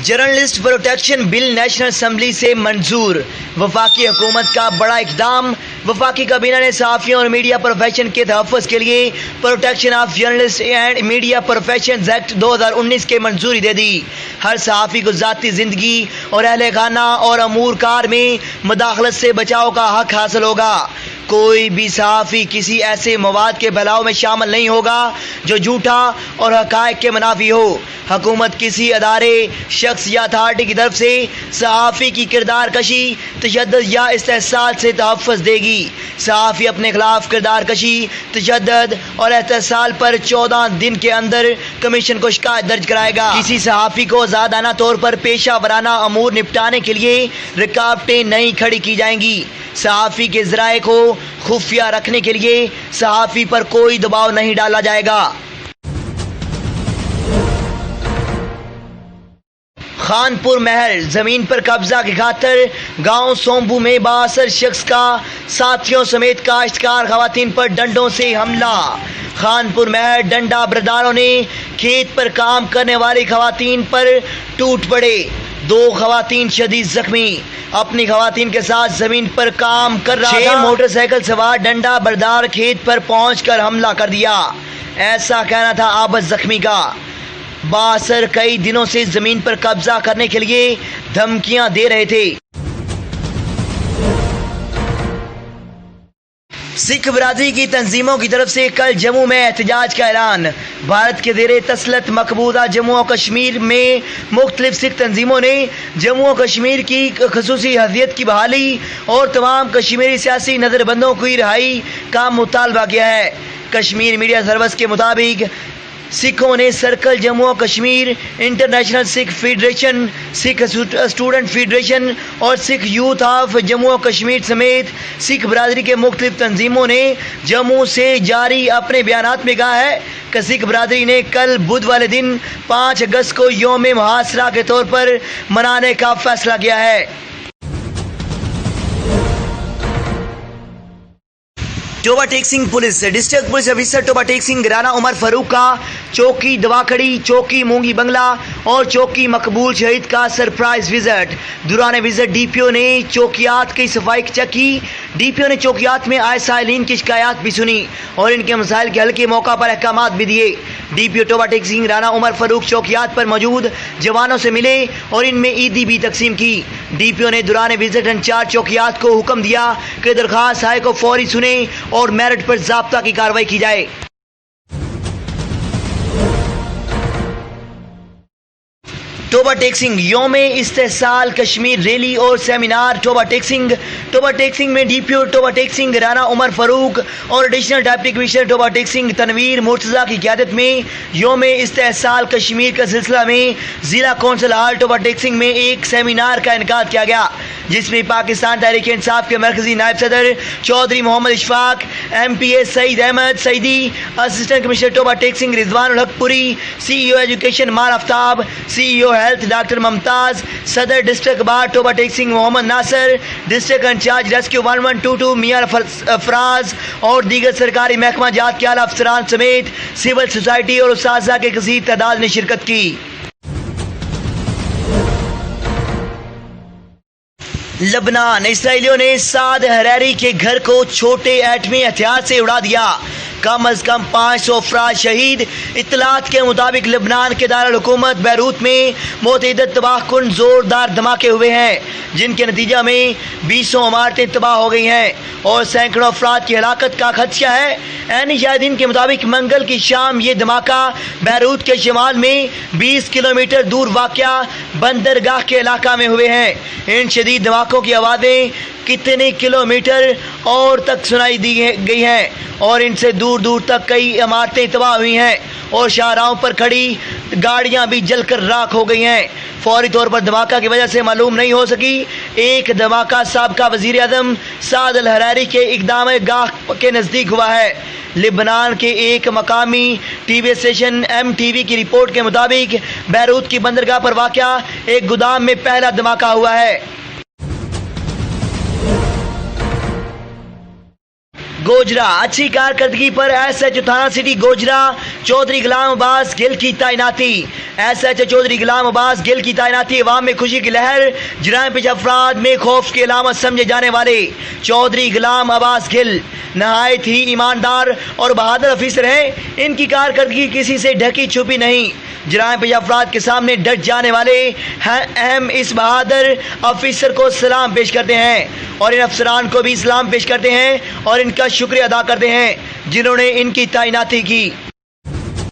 Journalist protection bill national assembly से मंजूर। वफाकी हुकूमत का बड़ा इक़दाम। वफाकी काबीना ने सहाफ़ियों और मीडिया प्रोफेशन के तहफ़्फ़ुज़ के लिए protection of journalist and media profession act 2019 के मंजूरी दे दी। हर सहाफ़ी को ज़ाती ज़िंदगी और अहले खाना और अमूर कार में मुदाखलत से बचाव का हक हासिल होगा। कोई भी सहाफ़ी किसी ऐसे मवाद के फैलाव में शामिल नहीं होगा जो झूठा और हक़ाइक़ के मुनाफी हो। हुकूमत किसी अदारे, शख्स या अथॉरिटी की तरफ से सहाफ़ी की किरदार कशी, तशद्दुद या इस्तेहसाल से तहफ़्फ़ुज़ देगी। सहाफ़ी अपने खिलाफ किरदार कशी, तशद्दुद और इस्तेहसाल पर 14 दिन के अंदर कमीशन को शिकायत दर्ज कराएगा। किसी सहाफ़ी को आज़ादाना तौर पर पेशा वराना अमूर निपटाने के लिए रुकावटें नहीं खड़ी की जाएंगी। सहाफ़ी के ज़राए को खुफिया रखने के लिए सहाफ़ी पर कोई दबाव नहीं डाला जाएगा। खानपुर महल जमीन पर कब्जा की खातिर गांव सोम्बू में बासर शख्स का साथियों समेत काश्तकार खवातीन पर डंडों से हमला। खानपुर महल डंडा बरदारों ने खेत पर काम करने वाली खवातीन पर टूट पड़े। 2 खवातीन शदीद जख्मी। अपनी खवातीन के साथ जमीन पर काम कर रहा 6 मोटरसाइकिल सवार डंडा बरदार खेत पर पहुंचकर हमला कर दिया। ऐसा कहना था आबद जख्मी का। बासर कई दिनों से जमीन पर कब्जा करने के लिए धमकियां दे रहे थे। सिख बरादरी की तंजीमों की तरफ से कल जम्मू में एहतजाज का ऐलान। भारत के ज़ेरे तसलत मकबूजा जम्मू और कश्मीर में मुख्तलिफ सिख तंजीमों ने जम्मू और कश्मीर की खसूसी हैसियत की बहाली और तमाम कश्मीरी सियासी नज़रबंदों की रिहाई का मुतालबा किया है। कश्मीर मीडिया सर्विस के मुताबिक सिखों ने सर्कल जम्मू और Kashmir, international Sikh federation, Sikh student federation और सिख यूथ ऑफ जम्मू और कश्मीर समेत सिख बरादरी के मुख्तलिफ तंजीमों ने जम्मू से जारी अपने बयानात में कहा है कि सिख बरादरी ने कल बुध वाले दिन 5 अगस्त को यौम मुहासरा के तौर पर मनाने का फैसला किया है। Toba Tek Singh police district police officer Toba Tek Singh Rana Umar Farooq का चौकी दवाखड़ी, चौकी मूंगी बंगला और चौकी मकबूल शहीद का सरप्राइज विजिट। दौरान विजिट डीपीओ ने चौकियात की सफाई चेक की। डीपीओ ने चौकियात में आए साइलिन की शिकायत भी सुनी और इनके मसाइल के हल के मौका पर अहकामात भी दिए। डीपीओ टोबा टेक सिंह राना उमर फारूक चौकियात पर मौजूद जवानों से मिले और इनमें ईदी भी तकसीम की। डीपीओ ने दौरान विजिट इंचार्ज चौकियात को हुक्म दिया कि दरखास्त आए को फौरी सुने और मेरिट पर ज़ाब्ता की कार्रवाई की जाए। टोबा टेक सिंह यौम इस्तेहसाल कश्मीर रैली और सेमिनार। टोबा टेक सिंह में डीपीओ टोबा टेक सिंह राना उमर फारूक और additional deputy commissioner Toba Tek Singh Tanveer Murtaza की क़यादत में यौम इस्तेहसाल कश्मीर का सिलसिला में ज़िला कौंसिल हाल टोबा टेक सिंह में एक सेमिनार का इनेकाद किया गया, जिसमें पाकिस्तान तहरीक इंसाफ के मरकजी नायब सदर Chaudhry Mohammad Ishfaq, MPA Saeed Ahmed Saeedi, assistant commissioner Toba Tek Singh Rizwanul Haq Puri, CEO education मार Aftab, CEO health doctor Mumtaz, सदर district bar Toba Tek Singh Mohammad Nasir, district incharge rescue 1122 Mian Afraz और दीगर सरकारी महकमा जात के आला अफसरान समेत सिविल सोसाइटी और उस्ताज़ा के कसीर तादाद ने शिरकत की। लबनान इसराइलियों ने साद हरारी के घर को छोटे एटमी हथियार से उड़ा दिया। कम अज कम 500 अफराद शहीद। इत्तलात के मुताबिक लबनान के दारुल हुकूमत बैरूत में मुतअद्दिद तबाहकुन जोरदार धमाके हुए हैं, जिनके नतीजा में 20 इमारतें तबाह हो गई हैं और सैकड़ों अफराद की हलाकत का खदशा है। ऐनी शाहिदीन के मुताबिक मंगल की शाम ये धमाका बैरूत के शिमाल में 20 किलोमीटर दूर वाक़या बंदरगाह के इलाका में हुए हैं। इन शदीद धमाकों की आवाज़ें कितने किलोमीटर और तक सुनाई दी गई हैं और इनसे दूर दूर तक कई इमारतें तबाह हुई हैं और शाहराहों पर खड़ी गाड़ियां भी जलकर राख हो गई हैं। फौरी तौर पर धमाका की वजह से मालूम नहीं हो सकी। एक धमाका साबका वज़ीर आज़म साद अल हरारी के इक़दाम गाह के नज़दीक हुआ है। लिबनान के एक मकामी टीवी स्टेशन MTV की रिपोर्ट के मुताबिक बैरूत की बंदरगाह पर वाक़या एक गोदाम में पहला धमाका हुआ है। गोजरा। अच्छी कारकर्दगी पर एसएचओ थाना सिटी गोजरा चौधरी गुलाम अब्बास गिल की तैनाती। एसएचओ चौधरी गुलाम अब्बास गिल की तैनाती अवाम में खुशी की लहर। जराइम पेश अफराद में खौफ की अलामत समझे जाने वाले चौधरी गुलाम अब्बास गिल नहायत ही ईमानदार और बहादुर अफीसर हैं। इनकी कारकर्दगी किसी से ढकी छुपी नहीं। जराइम पेश अफराद के सामने डट जाने वाले अहम इस बहादुर अफीसर को सलाम पेश करते हैं और इन अफसरान को भी सलाम पेश करते हैं और इनका शुक्रिया अदा करते हैं जिन्होंने इनकी तैनाती की।